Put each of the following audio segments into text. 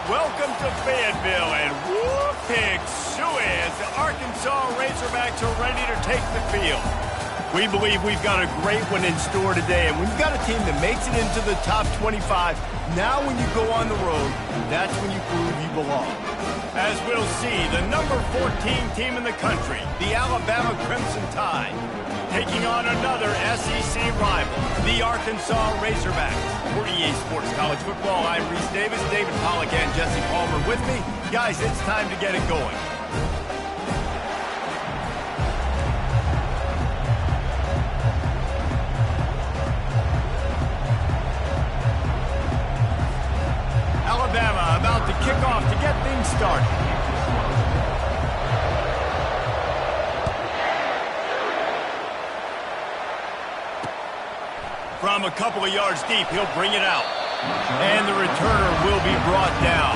Welcome to Fayetteville, and whoop, pig suey as the Arkansas Razorbacks are ready to take the field. We believe we've got a great one in store today, and we've got a team that makes it into the top 25. Now when you go on the road, that's when you prove you belong. As we'll see, the number 14 team in the country, the Alabama Crimson Tide, taking on another SEC rival, the Arkansas Razorbacks. For EA Sports College Football, I'm Reese Davis, David Pollack, and Jesse Palmer with me. Guys, it's time to get it going. Alabama about to kick off to get things started. From a couple of yards deep, he'll bring it out. And the returner will be brought down.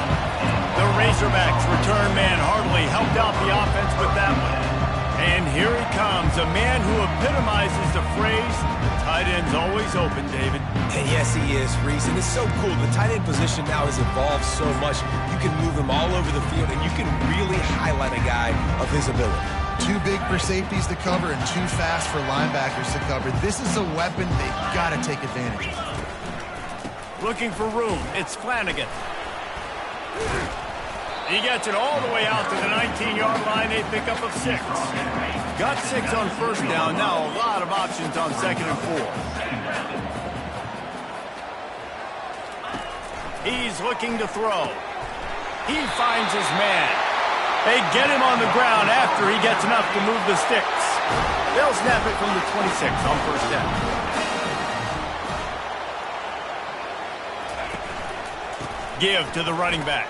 The Razorbacks return man hardly helped out the offense with that one. And here he comes, a man who epitomizes the phrase, tight end's always open, David. And yes, he is, Reese. And it's so cool. The tight end position now has evolved so much. You can move him all over the field, and you can really highlight a guy of his ability. Too big for safeties to cover and too fast for linebackers to cover. This is a weapon they've got to take advantage of. Looking for room. It's Flanagan. He gets it all the way out to the 19-yard line. A pickup of 6. Got 6 on first down. Now a lot of options on 2nd and 4. He's looking to throw. He finds his man. They get him on the ground after he gets enough to move the sticks. They'll snap it from the 26 on first down. Give to the running back.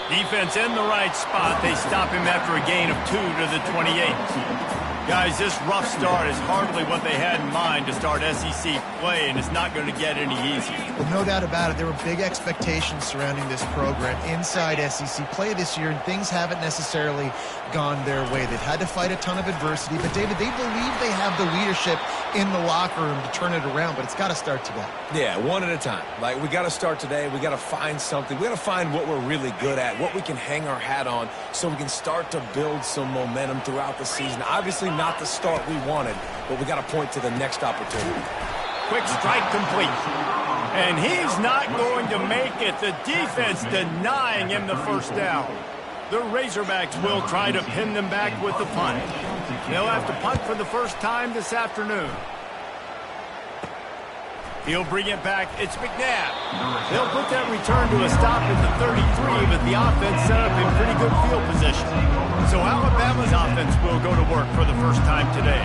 Defense in the right spot. They stop him after a gain of 2 to the 28. Guys, this rough start is hardly what they had in mind to start SEC play, and it's not going to get any easier. Well, no doubt about it. There were big expectations surrounding this program inside SEC play this year, and things haven't necessarily gone their way. They've had to fight a ton of adversity, but, David, they believe they have the leadership in the locker room to turn it around, but it's got to start today. Yeah, one at a time. Like, we got to start today. We got to find something. We got to find what we're really good at, what we can hang our hat on, so we can start to build some momentum throughout the season. Obviously not the start we wanted, but we got to point to the next opportunity. Quick strike complete. And he's not going to make it. The defense denying him the first down. The Razorbacks will try to pin them back with the punt. They'll have to punt for the first time this afternoon. He'll bring it back. It's McNabb. They'll put that return to a stop at the 33, but the offense set up in pretty good field position. So Alabama's offense will go to work for the first time today.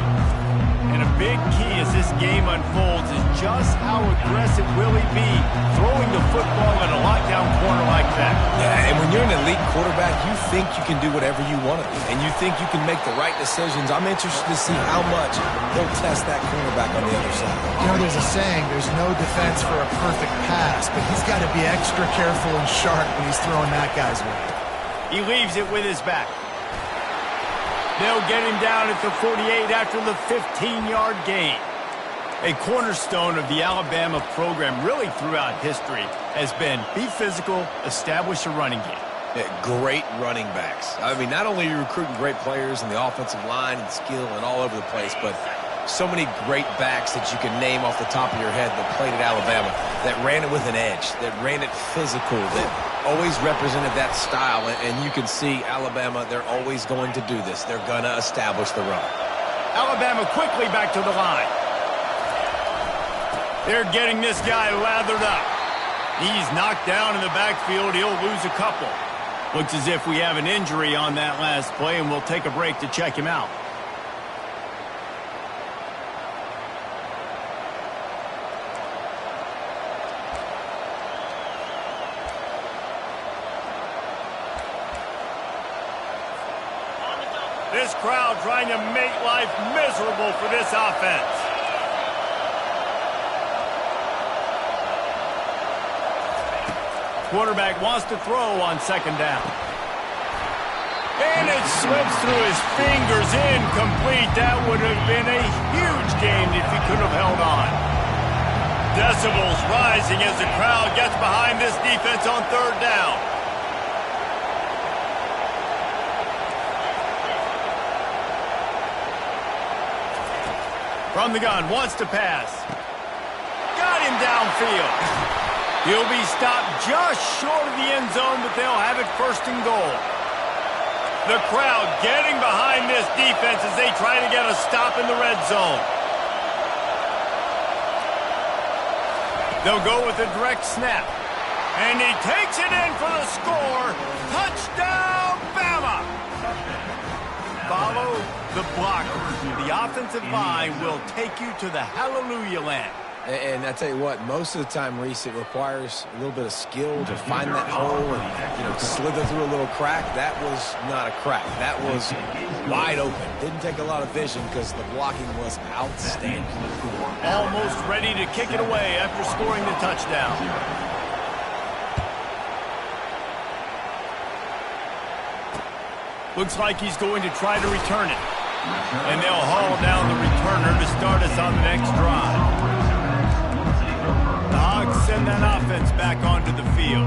And a big key as this game unfolds is just how aggressive will he be throwing the football in a lockdown corner like that. Yeah, and when you're an elite quarterback, you think you can do whatever you want to do, and you think you can make the right decisions. I'm interested to see how much he'll test that cornerback on the other side. You know, there's a saying, there's no defense for a perfect pass, but he's got to be extra careful and sharp when he's throwing that guy's way. He leaves it with his back. They'll get him down at the 48 after the 15-yard gain. A cornerstone of the Alabama program really throughout history has been be physical, establish a running game. Yeah, great running backs. I mean, not only are you recruiting great players in the offensive line and skill and all over the place, but so many great backs that you can name off the top of your head that played at Alabama, that ran it with an edge, that ran it physical, that always represented that style. And you can see Alabama, they're always going to do this. They're going to establish the run. Alabama quickly back to the line. They're getting this guy lathered up. He's knocked down in the backfield. He'll lose a couple. Looks as if we have an injury on that last play, and we'll take a break to check him out. This crowd trying to make life miserable for this offense. Quarterback wants to throw on 2nd down. And it slips through his fingers, incomplete. That would have been a huge gain if he could have held on. Decibels rising as the crowd gets behind this defense on third down. From the gun, wants to pass. Got him downfield. He'll be stopped just short of the end zone, but they'll have it first and goal. The crowd getting behind this defense as they try to get a stop in the red zone. They'll go with a direct snap. And he takes it in for the score. Touchdown, Bama! Follow the blockers. The offensive line will take you to the hallelujah land. And I tell you what, most of the time, Reese, it requires a little bit of skill to find that hole and, slither through a little crack. That was not a crack. That was wide open. Didn't take a lot of vision because the blocking was outstanding. Almost ready to kick it away after scoring the touchdown. Looks like he's going to try to return it. And they'll haul down the returner to start us on the next drive. The Hogs send that offense back onto the field.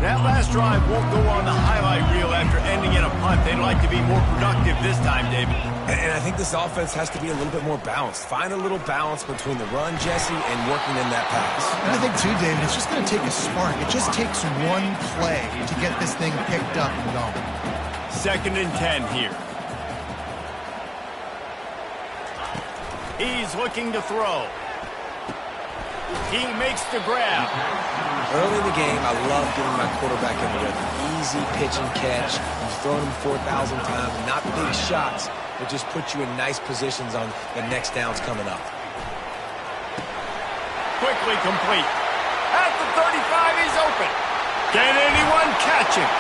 That last drive won't go on the highlight reel after ending in a punt. They'd like to be more productive this time, David. And I think this offense has to be a little bit more balanced. Find a little balance between the run, Jesse, and working in that pass. And I think, too, David, it's just going to take a spark. It just takes one play to get this thing picked up and going. 2nd and 10 here. He's looking to throw. He makes the grab. Early in the game, I love getting my quarterback in the rhythm. Easy pitch and catch. You've thrown him 4,000 times. Not big shots, but just put you in nice positions on the next downs coming up. Quickly complete. At the 35, he's open. Can anyone catch him?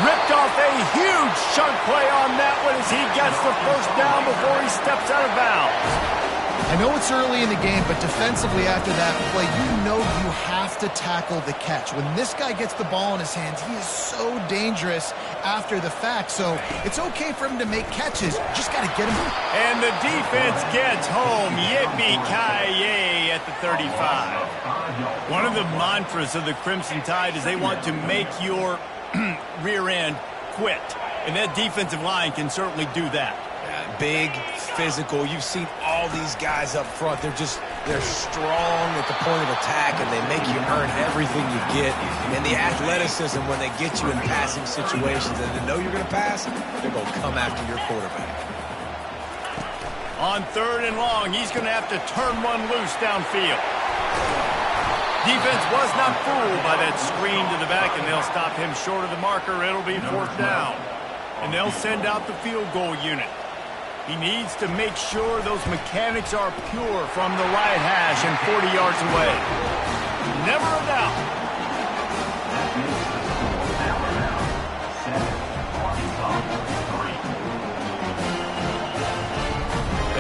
Ripped off a huge chunk play on that one as he gets the first down before he steps out of bounds. I know it's early in the game, but defensively after that play, you have to tackle the catch. When this guy gets the ball in his hands, he is so dangerous after the fact. So it's okay for him to make catches. Just got to get him. And the defense gets home. Yippee-ki-yay at the 35. One of the mantras of the Crimson Tide is they want to make your rear end quit. And that defensive line can certainly do that. Big, physical. You've seen all these guys up front. They're strong at the point of attack, and they make you earn everything you get. And the athleticism, when they get you in passing situations and they know you're going to pass, they're going to come after your quarterback. On 3rd and long, he's going to have to turn one loose downfield. Defense was not fooled by that screen to the back, and they'll stop him short of the marker. It'll be 4th down. And they'll send out the field goal unit. He needs to make sure those mechanics are pure from the right hash and 40 yards away. Never a doubt.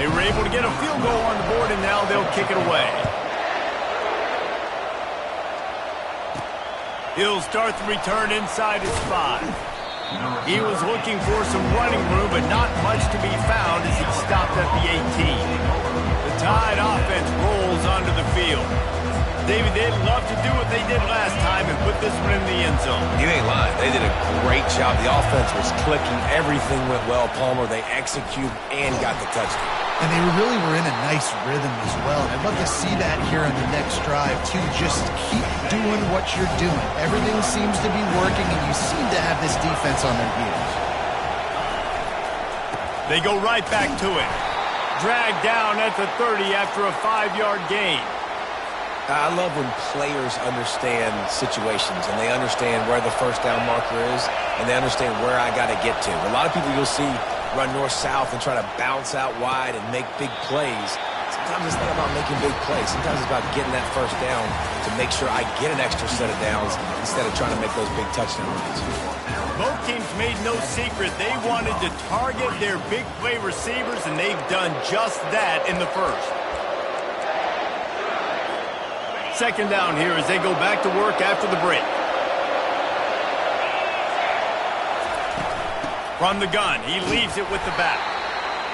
They were able to get a field goal on the board, and now they'll kick it away. He'll start the return inside his 5. He was looking for some running room, but not much to be found as he stopped at the 18. The Tide offense rolls onto the field. David, they'd love to do what they did last time and put this one in the end zone. You ain't lying. They did a great job. The offense was clicking. Everything went well, Palmer. They executed and got the touchdown. And they really were in a nice rhythm as well. And I'd love to see that here on the next drive, too. Just keep doing what you're doing. Everything seems to be working, and you seem to have this defense on their heels. They go right back to it. Dragged down at the 30 after a 5-yard gain. I love when players understand situations, and they understand where the first down marker is, and they understand where I got to get to. A lot of people you'll see run north-south and try to bounce out wide and make big plays. Sometimes it's not about making big plays. Sometimes it's about getting that first down to make sure I get an extra set of downs instead of trying to make those big touchdown runs. Both teams made no secret they wanted to target their big play receivers, and they've done just that in the first. 2nd down here as they go back to work after the break. From the gun, he leaves it with the back.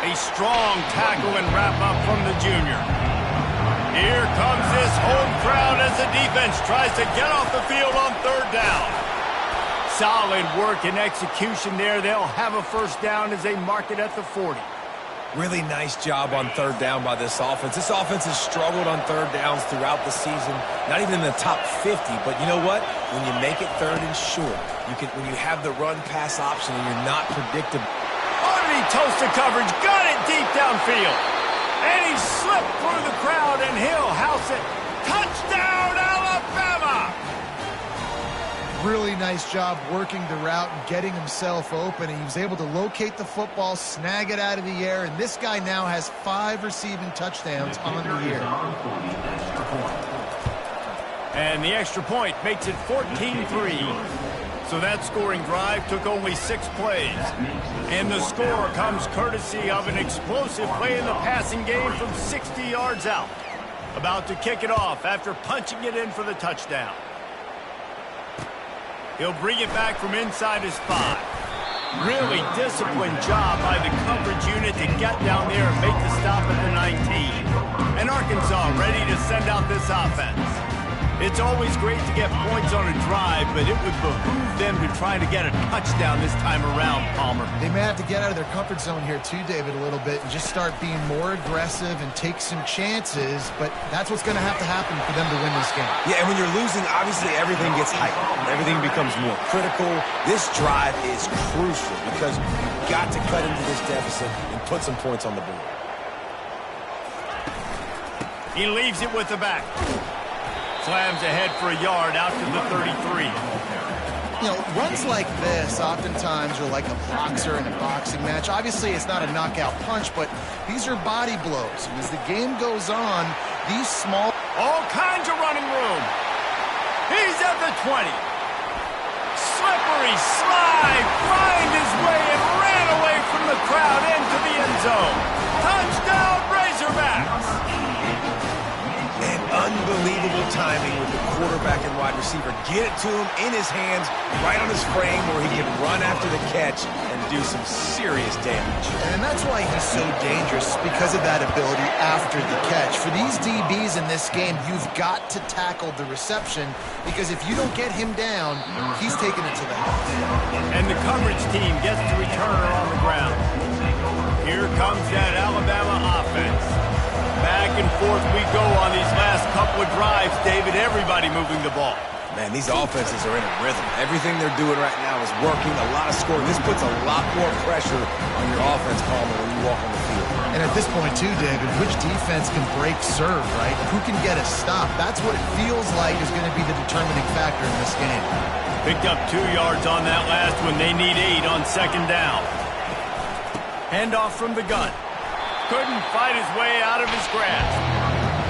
A strong tackle and wrap up from the junior. Here comes this home crowd as the defense tries to get off the field on third down. Solid work and execution there. They'll have a first down as they mark it at the 40. Really nice job on third down by this offense. This offense has struggled on third downs throughout the season. Not even in the top 50, but you know what? When you make it third and short, when you have the run-pass option and you're not predictable. Underneath toasted coverage, got it deep downfield. And he slipped through the crowd, and he'll house it. Touchdown, Alabama! Really nice job working the route and getting himself open. And he was able to locate the football, snag it out of the air, and this guy now has 5 receiving touchdowns on the year. And the extra point makes it 14-3. So that scoring drive took only 6 plays. And the score comes courtesy of an explosive play in the passing game from 60 yards out. About to kick it off after punching it in for the touchdown. He'll bring it back from inside his 5. Really disciplined job by the coverage unit to get down there and make the stop at the 19. And Arkansas ready to send out this offense. It's always great to get points on a drive, but it would behoove them to try to get a touchdown this time around, Palmer. They may have to get out of their comfort zone here too, David, a little bit and just start being more aggressive and take some chances, but that's what's going to happen for them to win this game. Yeah, and when you're losing, obviously everything gets heightened. Everything becomes more critical. This drive is crucial because you've got to cut into this deficit and put some points on the board. He leaves it with the back. Slams ahead for a yard out to the 33. You know, runs like this oftentimes are like a boxer in a boxing match. Obviously, it's not a knockout punch, but these are body blows. And as the game goes on, these small... All kinds of running room. He's at the 20. Slippery slide. Find his way and ran away from the crowd into the end zone. Touchdown, Razorbacks. Unbelievable timing with the quarterback and wide receiver. Get it to him in his hands, right on his frame where he can run after the catch and do some serious damage. And that's why he's so dangerous, because of that ability after the catch. For these DBs in this game, you've got to tackle the reception, because if you don't get him down, he's taking it to the house. And the coverage team gets to return her on the ground. Here comes that Alabama offense. Back and forth we go on these last couple of drives, David. Everybody moving the ball. Man, these offenses are in a rhythm. Everything they're doing right now is working. A lot of scoring. This puts a lot more pressure on your offense, Palmer, when you walk on the field. And at this point, too, David, which defense can break serve, right? Who can get a stop? That's what it feels like is going to be the determining factor in this game. Picked up 2 yards on that last one. They need 8 on second down. Handoff from the gun. Couldn't fight his way out of his grasp.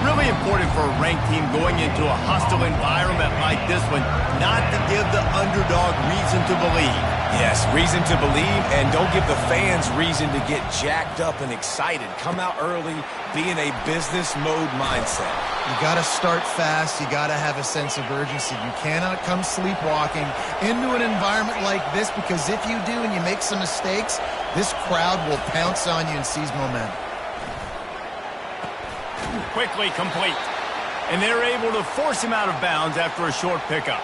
Really important for a ranked team going into a hostile environment like this one not to give the underdog reason to believe. Yes, reason to believe, and don't give the fans reason to get jacked up and excited. Come out early, be in a business mode mindset. You got to start fast. You got to have a sense of urgency. You cannot come sleepwalking into an environment like this, because if you do and you make some mistakes, this crowd will pounce on you and seize momentum. Quickly complete. And they're able to force him out of bounds after a short pickup.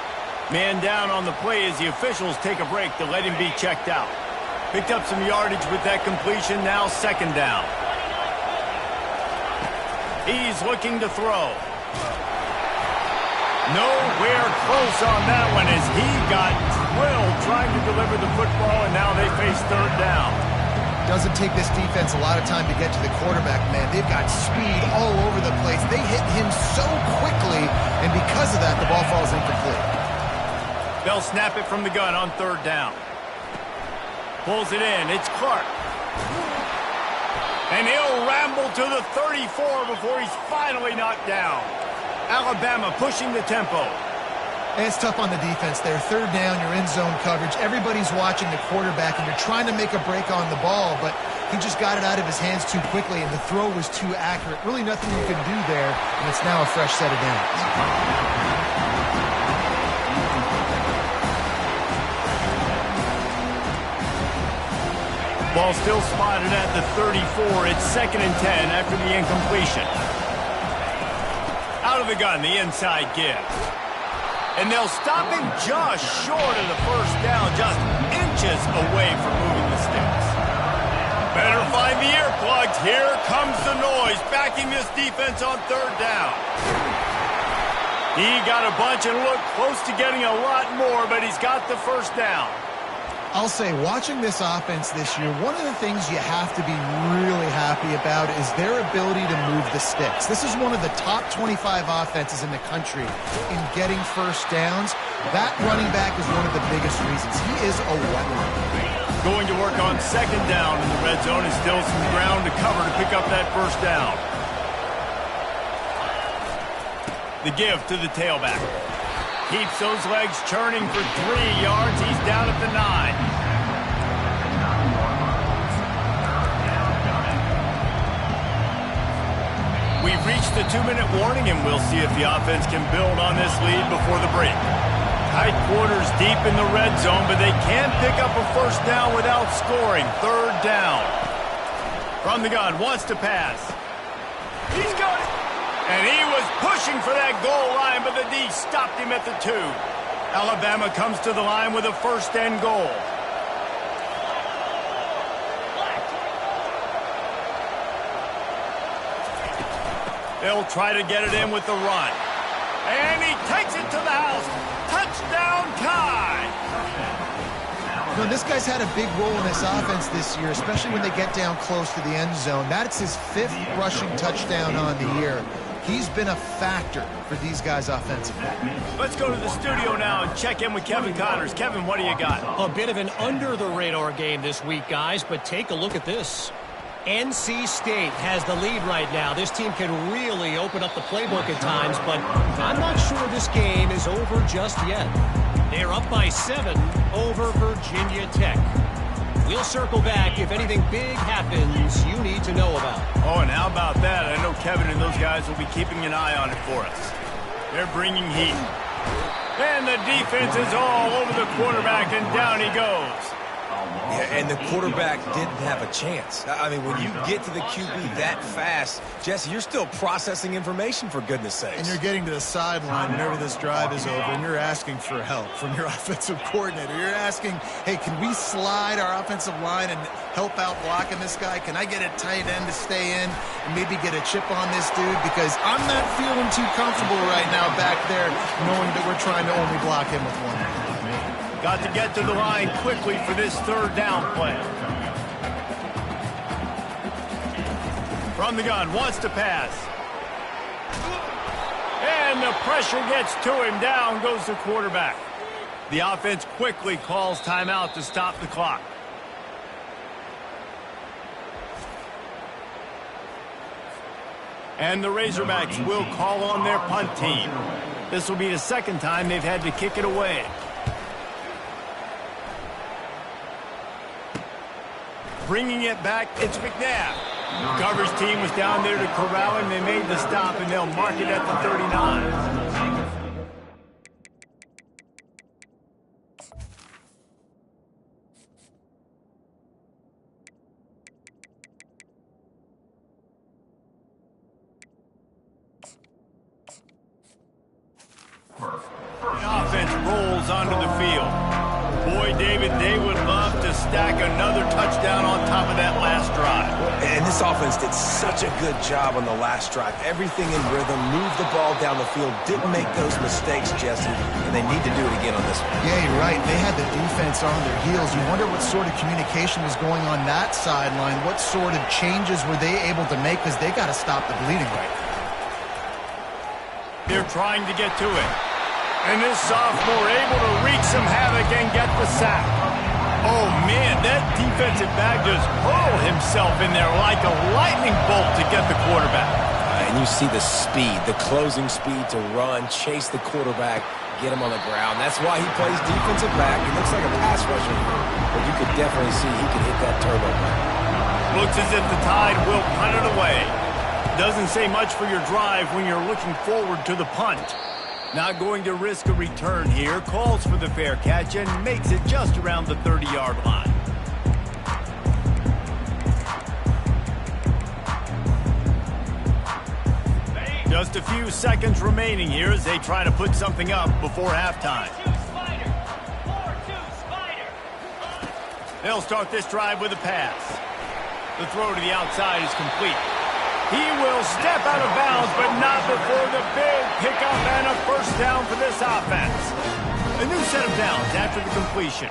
Man down on the play as the officials take a break to let him be checked out. Picked up some yardage with that completion, now second down. He's looking to throw. Nowhere close on that one as he got drilled trying to deliver the football, and now they face third down. Doesn't take this defense a lot of time to get to the quarterback, man. They've got speed all over the place. They hit him so quickly, and because of that, the ball falls incomplete. They'll snap it from the gun on third down. Pulls it in. It's Clark. And he'll ramble to the 34 before he's finally knocked down. Alabama pushing the tempo. And it's tough on the defense there. Third down, you're in zone coverage. Everybody's watching the quarterback, and you're trying to make a break on the ball, but he just got it out of his hands too quickly, and the throw was too accurate. Really nothing you can do there, and it's now a fresh set of downs. Ball still spotted at the 34. It's 2nd and 10 after the incompletion. Out of the gun, the inside give. And they'll stop him just short of the first down, just inches away from moving the sticks. Better find the earplugs. Here comes the noise, backing this defense on third down. He got a bunch and looked close to getting a lot more, but he's got the first down. I'll say, watching this offense this year, one of the things you have to be really happy about is their ability to move the sticks. This is one of the top 25 offenses in the country in getting first downs. That running back is one of the biggest reasons. He is a weapon. Going to work on second down in the red zone, and still some ground to cover to pick up that first down. The give to the tailback. Keeps those legs churning for 3 yards. He's down at the 9. We've reached the 2-minute warning, and we'll see if the offense can build on this lead before the break. Tight quarters deep in the red zone, but they can't pick up a first down without scoring. Third down. From the gun, wants to pass. He's got it. And he was pushing for that goal line, but the D stopped him at the 2. Alabama comes to the line with a first and goal. They'll try to get it in with the run. And he takes it to the house. Touchdown, Kai! No, this guy's had a big role in this offense this year, especially when they get down close to the end zone. That's his 5th rushing touchdown on the year. He's been a factor for these guys offensively. Let's go to the studio now and check in with Kevin Connors. Kevin, what do you got? A bit of an under-the-radar game this week, guys, but take a look at this. NC State has the lead right now. This team can really open up the playbook at times, but I'm not sure this game is over just yet. They're up by 7 over Virginia Tech. We'll circle back if anything big happens you need to know about. Oh, and how about that? I know Kevin and those guys will be keeping an eye on it for us. They're bringing heat. And the defense is all over the quarterback, and down he goes. Yeah, and the quarterback didn't have a chance. I mean, when you get to the QB that fast, Jesse, you're still processing information, for goodness sakes. And you're getting to the sideline whenever this drive is over, and you're asking for help from your offensive coordinator. You're asking, hey, can we slide our offensive line and help out blocking this guy? Can I get a tight end to stay in and maybe get a chip on this dude? Because I'm not feeling too comfortable right now back there knowing that we're trying to only block him with one. Got to get to the line quickly for this third down play. From the gun, wants to pass. And the pressure gets to him. Down goes the quarterback. The offense quickly calls timeout to stop the clock. And the Razorbacks will call on their punt team. This will be the second time they've had to kick it away. Bringing it back, it's McNabb. Coverage team was down there to corral him. They made the stop, and they'll mark it at the 39. The offense rolls onto the field. Boy, David, they would love to stack another touchdown on top of that last drive. And this offense did such a good job on the last drive. Everything in rhythm, moved the ball down the field, didn't make those mistakes, Jesse, and they need to do it again on this one. Yeah, you're right. They had the defense on their heels. You wonder what sort of communication was going on that sideline. What sort of changes were they able to make, because they got to stop the bleeding right now. They're trying to get to it. And this sophomore able to wreak some havoc and get the sack. Oh, man, that defensive back just hurled himself in there like a lightning bolt to get the quarterback. And you see the speed, the closing speed to run, chase the quarterback, get him on the ground. That's why he plays defensive back. He looks like a pass rusher, but you could definitely see he could hit that turbo button. Looks as if the Tide will punt it away. Doesn't say much for your drive when you're looking forward to the punt. Not going to risk a return here. Calls for the fair catch and makes it just around the 30-yard line. Just a few seconds remaining here as they try to put something up before halftime. They'll start this drive with a pass. The throw to the outside is complete. He will step out of bounds, but not before the big pickup and a first down for this offense. A new set of downs after the completion.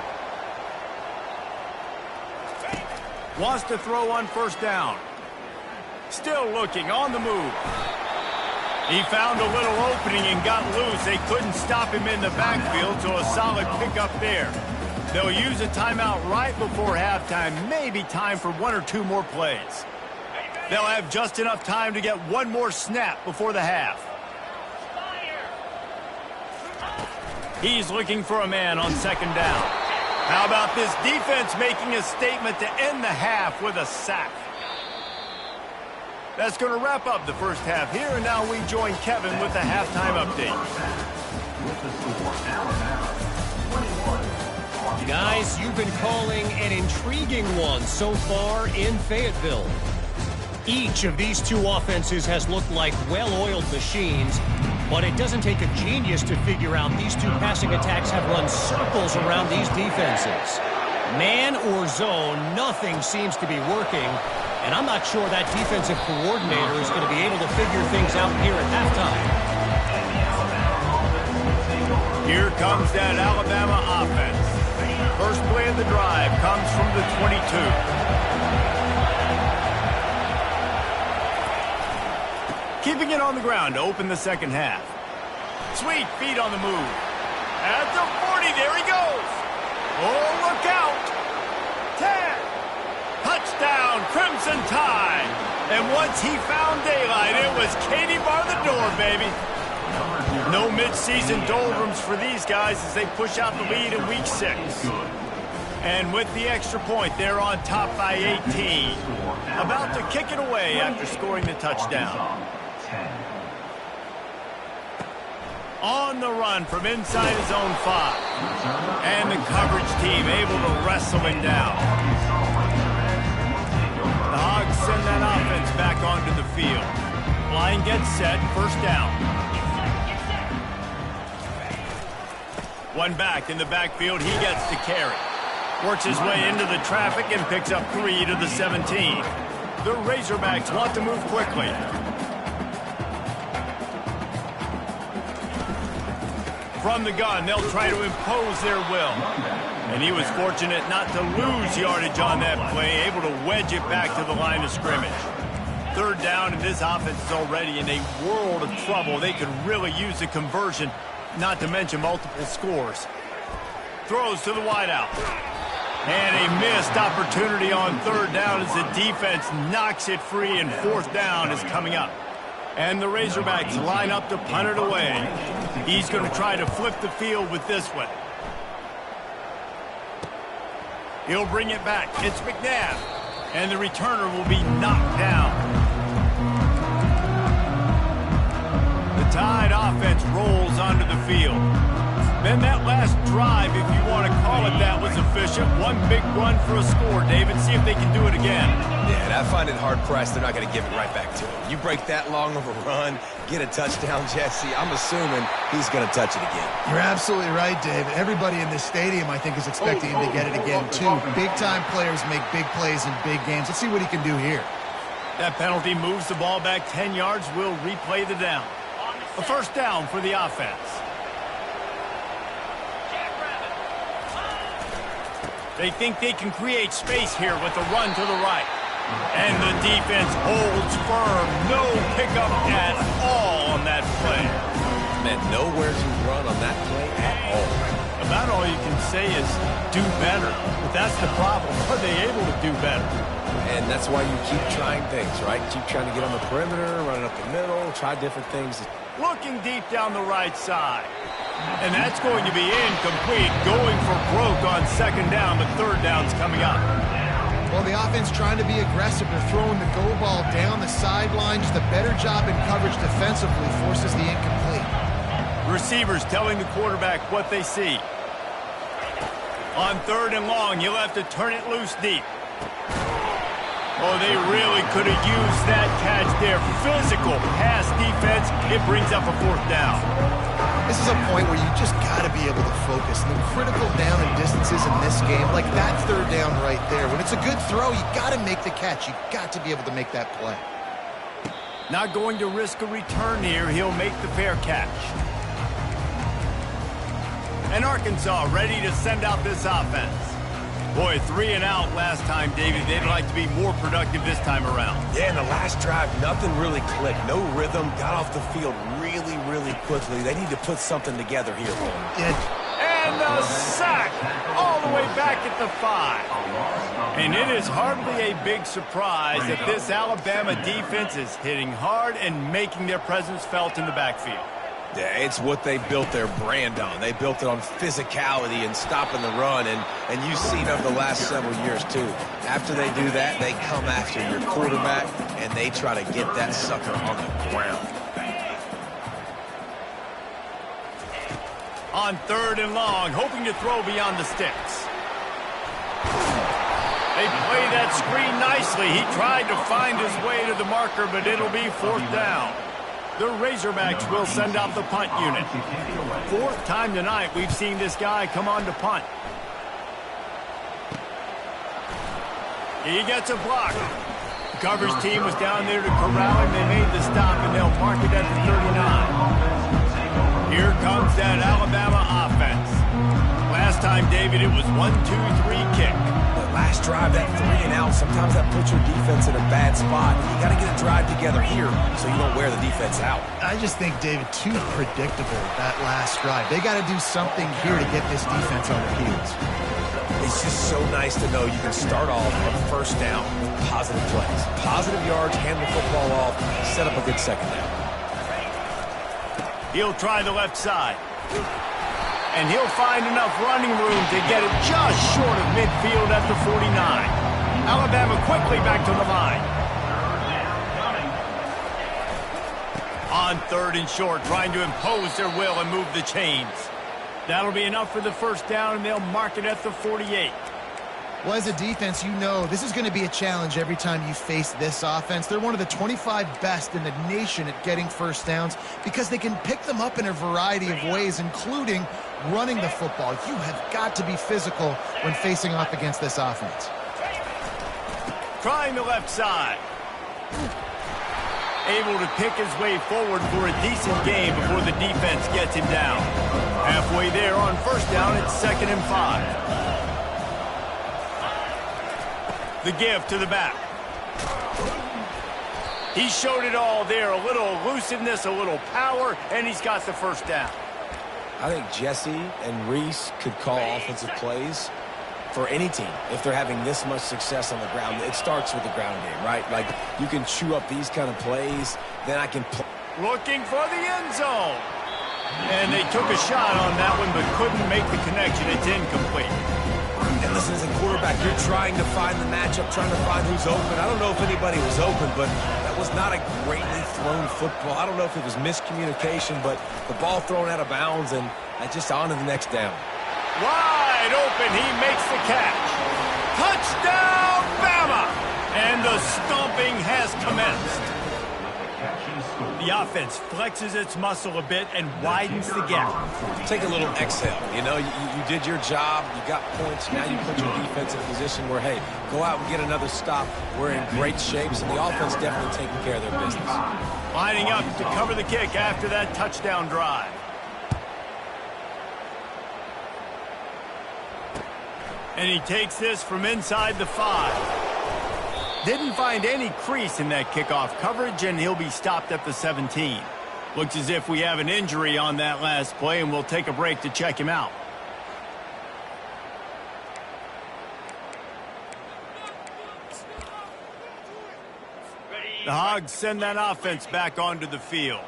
Wants to throw on first down. Still looking on the move. He found a little opening and got loose. They couldn't stop him in the backfield, so a solid pickup there. They'll use a timeout right before halftime. Maybe time for one or two more plays. They'll have just enough time to get one more snap before the half. He's looking for a man on second down. How about this defense making a statement to end the half with a sack? That's going to wrap up the first half here, and now we join Kevin with the halftime update. Guys, you've been calling an intriguing one so far in Fayetteville. Each of these two offenses has looked like well-oiled machines, but it doesn't take a genius to figure out these two passing attacks have run circles around these defenses. Man or zone, nothing seems to be working, and I'm not sure that defensive coordinator is going to be able to figure things out here at halftime. Here comes that Alabama offense. First play of the drive comes from the 22. Keeping it on the ground to open the second half. Sweet feet on the move. At the 40, there he goes. Oh, look out. 10. Touchdown, Crimson Tide. And once he found daylight, it was Katie bar the door, baby. No mid-season doldrums for these guys as they push out the lead in week 6. And with the extra point, they're on top by 18. About to kick it away after scoring the touchdown. On the run from inside his own 5. And the coverage team able to wrestle him down. The Hogs send that offense back onto the field. Line gets set, first down. One back in the backfield, he gets to carry. Works his way into the traffic and picks up 3 to the 17. The Razorbacks want to move quickly. From the gun, they'll try to impose their will. And he was fortunate not to lose yardage on that play, able to wedge it back to the line of scrimmage. Third down, and this offense is already in a world of trouble. They could really use a conversion, not to mention multiple scores. Throws to the wideout. And a missed opportunity on third down as the defense knocks it free, and fourth down is coming up. And the Razorbacks line up to punt it away. He's going to try to flip the field with this one. He'll bring it back. It's McNabb. And the returner will be knocked down. The Tide offense rolls onto the field. Then that last drive, if you want to call it that, was efficient. One big run for a score, David. See if they can do it again. Yeah, and I find it hard-pressed they're not going to give it right back to him. You break that long of a run, get a touchdown, Jesse, I'm assuming he's going to touch it again. You're absolutely right, David. Everybody in this stadium, I think, is expecting him to get it again, too. Big-time players make big plays in big games. Let's see what he can do here. That penalty moves the ball back 10 yards. We'll replay the down. A first down for the offense. They think they can create space here with the run to the right. And the defense holds firm. No pickup at all on that play. Man, nowhere to run on that play at all. About all you can say is do better. But that's the problem. Are they able to do better? And that's why you keep trying things, right? Keep trying to get on the perimeter, run it up the middle, try different things. Looking deep down the right side. And that's going to be incomplete. Going for broke on second down, but third down's coming up. Well, the offense trying to be aggressive. They're throwing the go ball down the sideline. Just a better job in coverage defensively forces the incomplete. Receivers telling the quarterback what they see. On third and long, you'll have to turn it loose deep. Oh, they really could have used that catch there. Physical pass defense. It brings up a 4th down. This is a point where you just got to be able to focus. And the critical down and distances in this game, like that 3rd down right there. When it's a good throw, you got to make the catch. You got to be able to make that play. Not going to risk a return here. He'll make the fair catch. And Arkansas ready to send out this offense. Boy, 3 and out last time, David. They'd like to be more productive this time around. Yeah, in the last drive, nothing really clicked. No rhythm. Got off the field really, really quickly. They need to put something together here. And the sack all the way back at the 5. And it is hardly a big surprise that this Alabama defense is hitting hard and making their presence felt in the backfield. Yeah, it's what they built their brand on. They built it on physicality and stopping the run, and you've seen over the last several years, too. After they do that, they come after your quarterback, and they try to get that sucker on the ground. On 3rd and long, hoping to throw beyond the sticks. They play that screen nicely. He tried to find his way to the marker, but it'll be 4th down. The Razorbacks will send out the punt unit. 4th time tonight we've seen this guy come on to punt. He gets a block. The coverage team was down there to corral him. They made the stop, and they'll mark it at the 39. Here comes that Alabama offense. Last time, David, it was 1-2-3 kick. Last drive, that 3 and out, sometimes that puts your defense in a bad spot. You got to get a drive together here so you don't wear the defense out. I just think, David, too predictable, that last drive. They got to do something here to get this defense on their heels. It's just so nice to know you can start off on 1st down with positive plays. Positive yards, hand the football off, set up a good 2nd down. He'll try the left side. And he'll find enough running room to get it just short of midfield at the 49. Alabama quickly back to the line. On 3rd and short, trying to impose their will and move the chains. That'll be enough for the 1st down, and they'll mark it at the 48. Well, as a defense, you know this is going to be a challenge every time you face this offense. They're one of the 25 best in the nation at getting 1st downs because they can pick them up in a variety of ways, including running the football. You have got to be physical when facing off against this offense. Trying the left side. Able to pick his way forward for a decent game before the defense gets him down. Halfway there on 1st down, it's 2nd and 5. The give to the back. He showed it all there. A little elusiveness, a little power, and he's got the 1st down. I think Jesse and Reese could call offensive plays for any team if they're having this much success on the ground. It starts with the ground game, right? Like, you can chew up these kind of plays, then I can... Looking for the end zone. And they took a shot on that one, but couldn't make the connection. It's incomplete. And listen, as a quarterback, you're trying to find the matchup, trying to find who's open. I don't know if anybody was open, but that was not a greatly thrown football. I don't know if it was miscommunication, but the ball thrown out of bounds, and just on to the next down. Wide open, he makes the catch. Touchdown, Bama! And the stomping has commenced. The offense flexes its muscle a bit and widens the gap. Take a little exhale. You know, you did your job. You got points. Now you put your defense in a position where, hey, go out and get another stop. We're in great shape, and the offense definitely taking care of their business. Lining up to cover the kick after that touchdown drive. And he takes this from inside the 5. Didn't find any crease in that kickoff coverage, and he'll be stopped at the 17. Looks as if we have an injury on that last play, and we'll take a break to check him out. The Hogs send that offense back onto the field.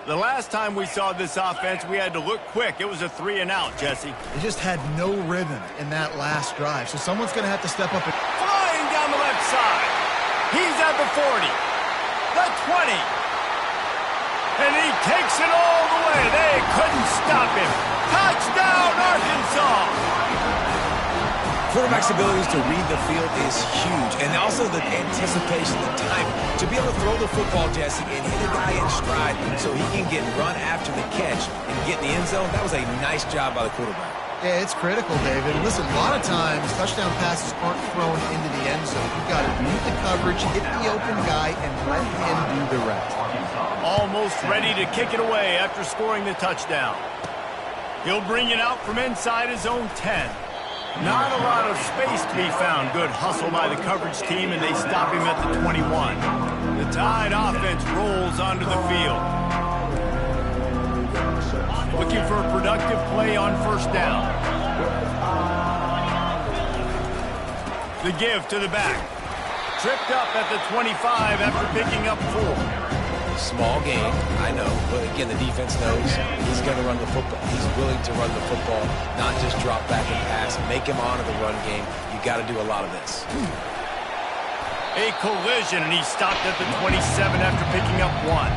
The last time we saw this offense, we had to look quick. It was a 3 and out, Jesse. They just had no rhythm in that last drive, so someone's going to have to step up. Flying down the left side. He's at the 40, the 20, and he takes it all the way. They couldn't stop him. Touchdown, Arkansas! quarterback's abilities to read the field is huge, and also the anticipation, the timing. To be able to throw the football, Jesse, and hit a guy in stride so he can get run after the catch and get in the end zone, that was a nice job by the quarterback. Yeah, it's critical, David. Listen, a lot of times, touchdown passes aren't thrown into the end zone. You've got to read the coverage, hit the open guy, and let him do the rest. Almost ready to kick it away after scoring the touchdown. He'll bring it out from inside his own 10. Not a lot of space to be found. Good hustle by the coverage team, and they stop him at the 21. The Tide offense rolls onto the field. Looking for a productive play on first down. The give to the back. Tripped up at the 25 after picking up 4. Small game, I know, but again, the defense knows he's going to run the football. He's willing to run the football, not just drop back and pass, make him honor the run game. You got to do a lot of this. A collision, and he stopped at the 27 after picking up 1.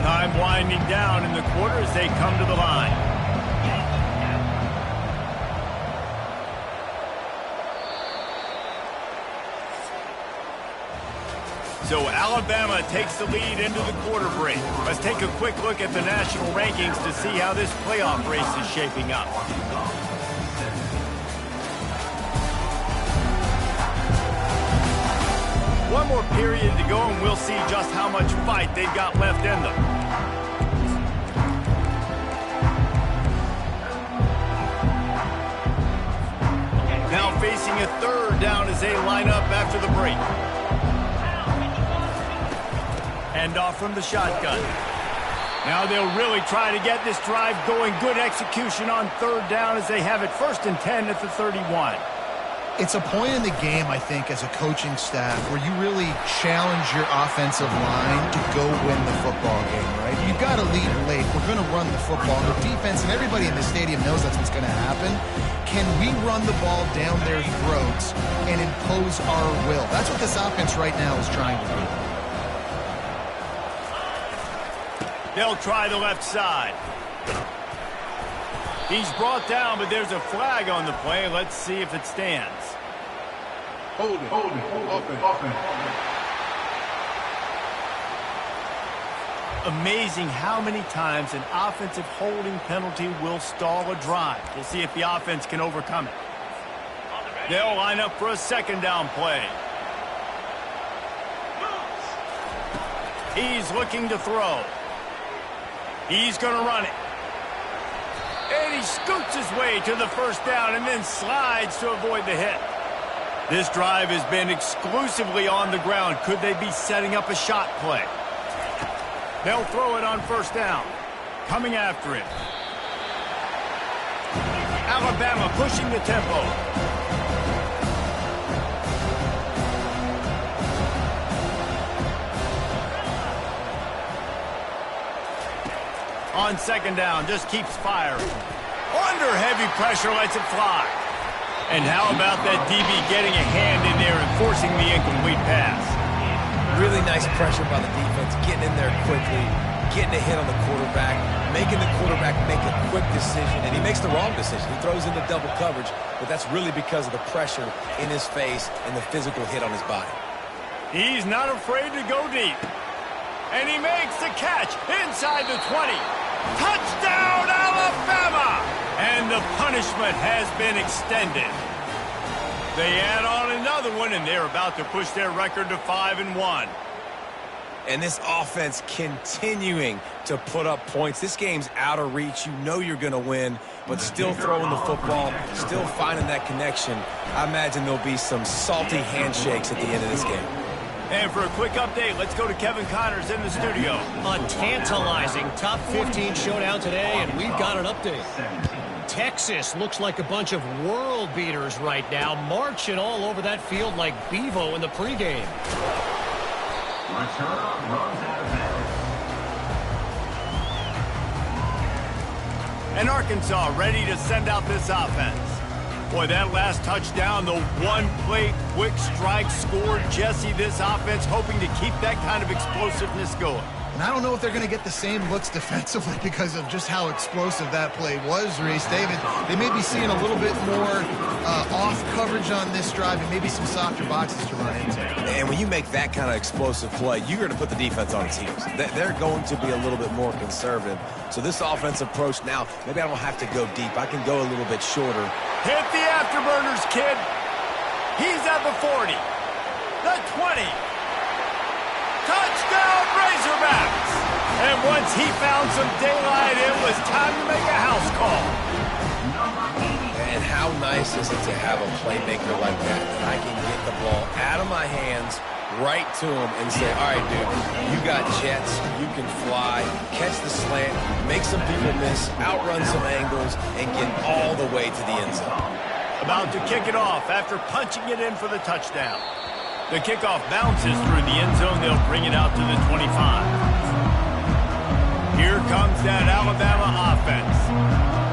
Time winding down in the quarter as they come to the line. So Alabama takes the lead into the quarter break. Let's take a quick look at the national rankings to see how this playoff race is shaping up. One more period to go, and we'll see just how much fight they've got left in them. Now facing a third down as they line up after the break. Hand off from the shotgun. Now they'll really try to get this drive going. Good execution on third down as they have it 1st and 10 at the 31. It's a point in the game, I think, as a coaching staff where you really challenge your offensive line to go win the football game, right? You've got to lead late. We're going to run the football. And the defense and everybody in the stadium knows that's what's going to happen. Can we run the ball down their throats and impose our will? That's what this offense right now is trying to do. They'll try the left side. He's brought down, but there's a flag on the play. Let's see if it stands. Hold it. Offense. Amazing how many times an offensive holding penalty will stall a drive. We'll see if the offense can overcome it. They'll line up for a second down play. He's looking to throw. He's going to run it. And he scoots his way to the first down and then slides to avoid the hit. This drive has been exclusively on the ground. Could they be setting up a shot play? They'll throw it on first down. Coming after it. Alabama pushing the tempo. On second down, just keeps firing. Under heavy pressure, lets it fly. And how about that DB getting a hand in there and forcing the incomplete pass? Really nice pressure by the defense, getting in there quickly, getting a hit on the quarterback, making the quarterback make a quick decision, and he makes the wrong decision. He throws into double coverage, but that's really because of the pressure in his face and the physical hit on his body. He's not afraid to go deep. And he makes the catch inside the 20. Touchdown, Alabama! And the punishment has been extended. They add on another one, and they're about to push their record to 5-1. And this offense continuing to put up points. This game's out of reach. You know you're going to win, but still throwing the football, still finding that connection. I imagine there'll be some salty handshakes at the end of this game. And for a quick update, let's go to Kevin Connors in the studio. A tantalizing top 15 showdown today, and we've got an update. Texas looks like a bunch of world beaters right now, marching all over that field like Bevo in the pregame. And Arkansas ready to send out this offense. Boy, that last touchdown, the one-play quick strike scored. Jesse, this offense hoping to keep that kind of explosiveness going. And I don't know if they're going to get the same looks defensively because of just how explosive that play was, Reese. David, they may be seeing a little bit more off coverage on this drive and maybe some softer boxes to run into. And when you make that kind of explosive play, you're going to put the defense on its heels. They're going to be a little bit more conservative. So this offensive approach now, maybe I don't have to go deep. I can go a little bit shorter. Hit the afterburners, kid. He's at the 40, the 20. Touchdown, Razorbacks! And once he found some daylight, it was time to make a house call. And how nice is it to have a playmaker like that I can get the ball out of my hands right to him and say, all right, dude, you got jets, you can fly, catch the slant, make some people miss, outrun some angles, and get all the way to the end zone. About to kick it off after punching it in for the touchdown. The kickoff bounces through the end zone. They'll bring it out to the 25. Here comes that Alabama offense.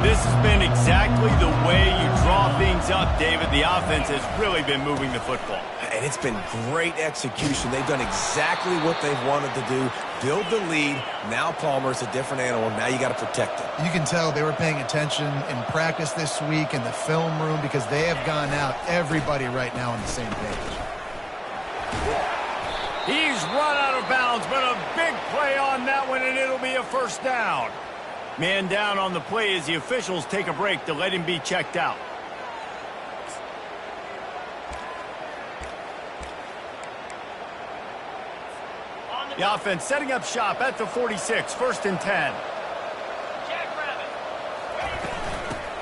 This has been exactly the way you draw things up, David. The offense has really been moving the football. And it's been great execution. They've done exactly what they've wanted to do. Build the lead. Now Palmer's a different animal. Now you got to protect it. You can tell they were paying attention in practice this week in the film room because they have gone out, everybody right now on the same page. He's run out of bounds, but a big play on that one, and it'll be a first down. Man down on the play as the officials take a break to let him be checked out. The offense setting up shop at the 46, 1st and 10.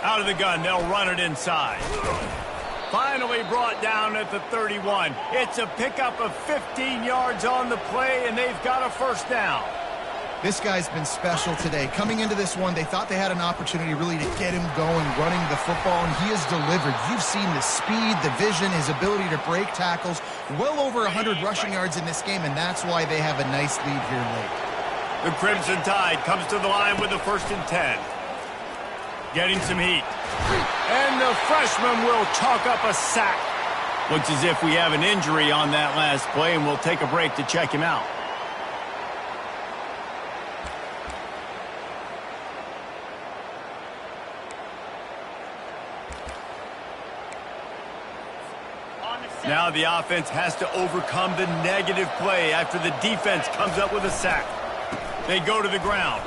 Out of the gun, they'll run it inside. Finally brought down at the 31. It's a pickup of 15 yards on the play, and they've got a first down. This guy's been special today. Coming into this one, they thought they had an opportunity really to get him going, running the football, and he has delivered. You've seen the speed, the vision, his ability to break tackles. Well over 100 rushing yards in this game, and that's why they have a nice lead here late. The Crimson Tide comes to the line with the 1st and 10. Getting some heat. And the freshman will chalk up a sack. Looks as if we have an injury on that last play, and we'll take a break to check him out. Now the offense has to overcome the negative play after the defense comes up with a sack. They go to the ground.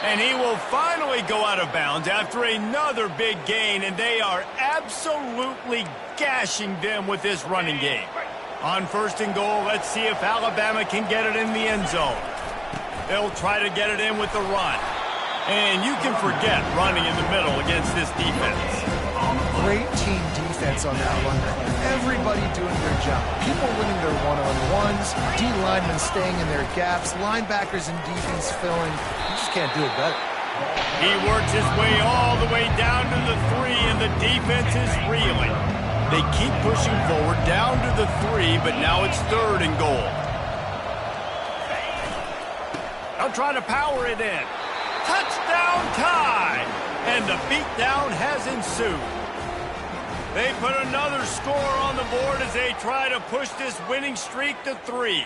And he will finally go out of bounds after another big gain, and they are absolutely gashing them with this running game. On 1st and goal, let's see if Alabama can get it in the end zone. They'll try to get it in with the run. And you can forget running in the middle against this defense. Great team defense on that one. Everybody doing their job. People winning their one-on-ones, D linemen staying in their gaps, linebackers and defense filling. You just can't do it better. He works his way all the way down to the 3, and the defense is reeling. They keep pushing forward down to the 3, but now it's 3rd and goal. They'll try to power it in. Touchdown Tide! And the beatdown has ensued. They put another score on the board as they try to push this winning streak to 3.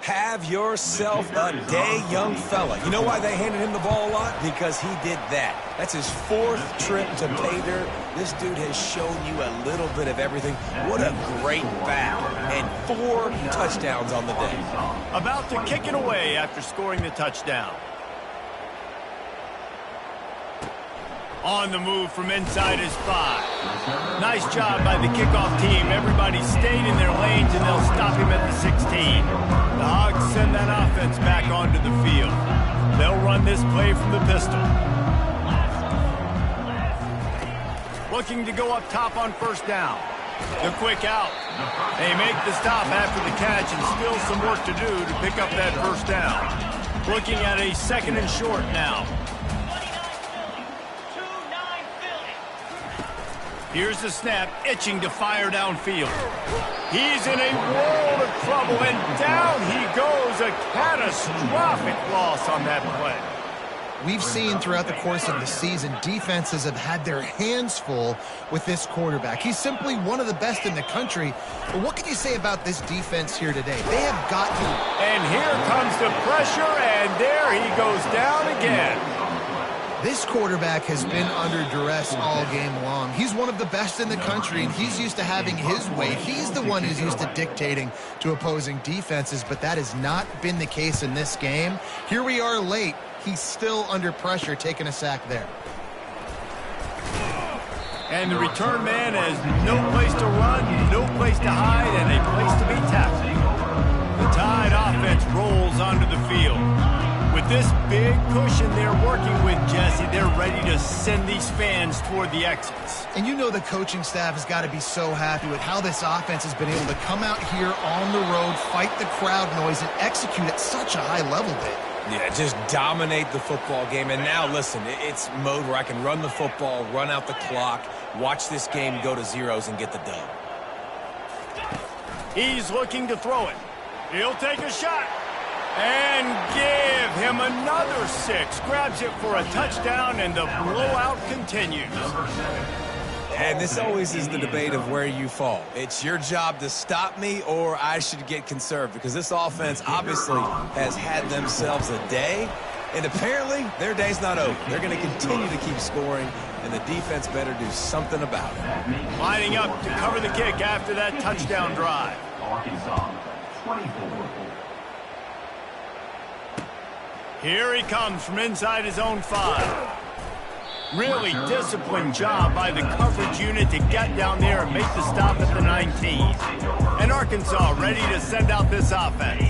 Have yourself a day, young fella. You know why they handed him the ball a lot? Because he did that. That's his 4th trip to pay dirt. This dude has shown you a little bit of everything. What a great back. And 4 touchdowns on the day. About to kick it away after scoring the touchdown. On the move from inside his 5. Nice job by the kickoff team. Everybody stayed in their lanes, and they'll stop him at the 16. The Hogs send that offense back onto the field. They'll run this play from the pistol. Looking to go up top on 1st down. The quick out. They make the stop after the catch, and still some work to do to pick up that 1st down. Looking at a 2nd and short now. Here's the snap, itching to fire downfield. He's in a world of trouble, and down he goes. A catastrophic loss on that play. We've seen throughout the course of the season, defenses have had their hands full with this quarterback. He's simply one of the best in the country. But what can you say about this defense here today? They have got to. And here comes the pressure, and there he goes down again. This quarterback has been under duress all game long. He's one of the best in the country, and he's used to having his way. He's the one who's used to dictating to opposing defenses, but that has not been the case in this game. Here we are late. He's still under pressure, taking a sack there. And the return man has no place to run, no place to hide, and a place to be tackled. The Tide offense rolls onto the field. With this big cushion they're working with, Jesse, they're ready to send these fans toward the exits. And you know the coaching staff has got to be so happy with how this offense has been able to come out here on the road, fight the crowd noise, and execute at such a high level, Dave. Yeah, just dominate the football game. And now, listen, it's mode where I can run the football, run out the clock, watch this game go to zeros and get the dub. He's looking to throw it. He'll take a shot. And give him another 6. Grabs it for a touchdown, and the blowout continues. And this always is the debate of where you fall. It's your job to stop me, or I should get conserved, because this offense obviously has had themselves a day, and apparently their day's not over. They're going to continue to keep scoring, and the defense better do something about it. Lining up to cover the kick after that touchdown drive. Here he comes from inside his own 5. Really disciplined job by the coverage unit to get down there and make the stop at the 19. And Arkansas ready to send out this offense.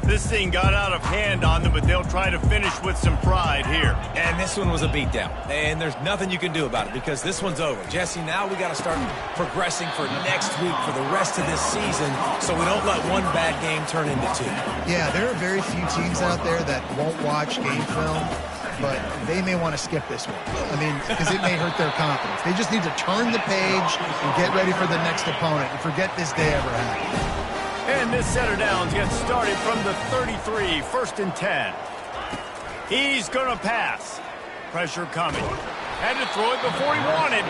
This thing got out of hand on them, but they'll try to finish with some pride here. And this one was a beatdown. And there's nothing you can do about it because this one's over. Jesse, now we got to start progressing for next week for the rest of this season so we don't let one bad game turn into 2. Yeah, there are very few teams out there that won't watch game film, but they may want to skip this one. I mean, because it may hurt their confidence. They just need to turn the page and get ready for the next opponent and forget this day ever happened. And this setter downs gets started from the 33, 1st and 10. He's going to pass. Pressure coming. Had to throw it before he wanted.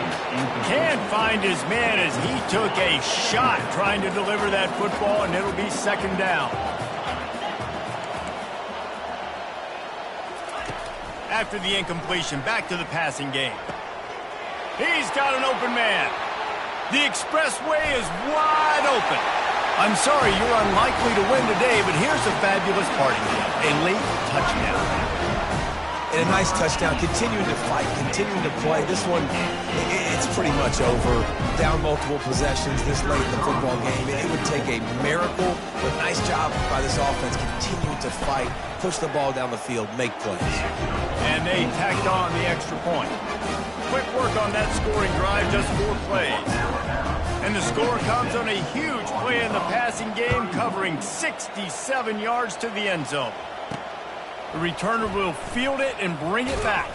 Can't find his man as he took a shot trying to deliver that football, and it'll be 2nd down. After the incompletion, back to the passing game. He's got an open man. The expressway is wide open. I'm sorry you're unlikely to win today, but here's a fabulous party. A late touchdown. And a nice touchdown. Continuing to fight, continuing to play. This one, it's pretty much over. Down multiple possessions this late in the football game. It would take a miracle, but nice job by this offense continuing to fight, push the ball down the field, make plays. And they tacked on the extra point. Quick work on that scoring drive, just 4 plays. And the score comes on a huge play in the passing game, covering 67 yards to the end zone. The returner will field it and bring it back.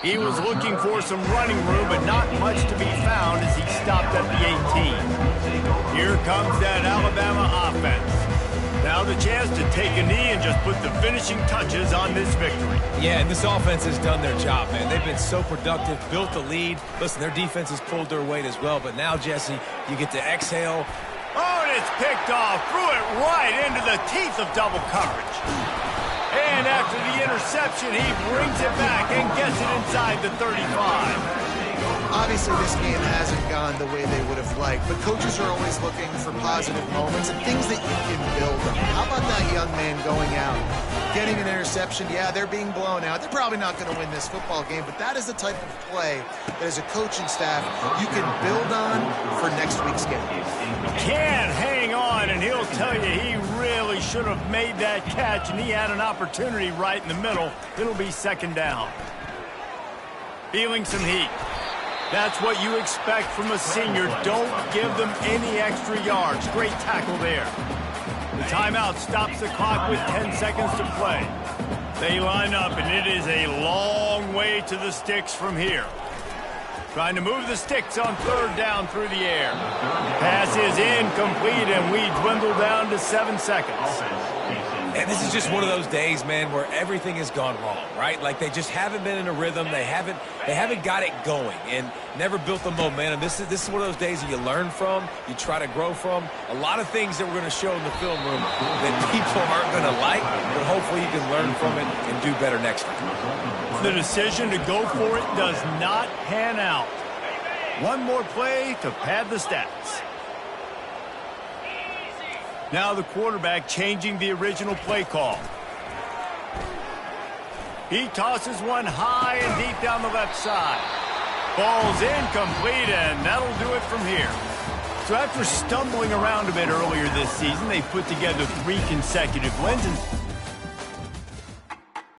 He was looking for some running room, but not much to be found as he stopped at the 18. Here comes that Alabama offense. Now the chance to take a knee and just put the finishing touches on this victory. Yeah, and this offense has done their job, man. They've been so productive, built the lead. Listen, their defense has pulled their weight as well, but now, Jesse, you get to exhale. Oh, and it's picked off. Threw it right into the teeth of double coverage. And after the interception, he brings it back and gets it inside the 35. Obviously, this game hasn't gone the way they would have liked, but coaches are always looking for positive moments and things that you can build on. How about that young man going out, getting an interception? Yeah, they're being blown out. They're probably not going to win this football game, but that is the type of play that as a coaching staff you can build on for next week's game. Can't hang on, and he'll tell you he really should have made that catch, and he had an opportunity right in the middle. It'll be 2nd down. Feeling some heat. That's what you expect from a senior. Don't give them any extra yards. Great tackle there. The timeout stops the clock with 10 seconds to play. They line up, and it is a long way to the sticks from here. Trying to move the sticks on 3rd down through the air. Pass is incomplete, and we dwindle down to 7 seconds. And this is just one of those days, man, where everything has gone wrong, right? Like they just haven't been in a rhythm. They haven't got it going and never built the momentum. This is one of those days that you learn from, you try to grow from. A lot of things that we're going to show in the film room that people aren't going to like, but hopefully you can learn from it and do better next time. The decision to go for it does not pan out. One more play to pad the stats. Now the quarterback changing the original play call. He tosses one high and deep down the left side. Ball's incomplete, and that'll do it from here. So after stumbling around a bit earlier this season, they put together 3 consecutive wins, and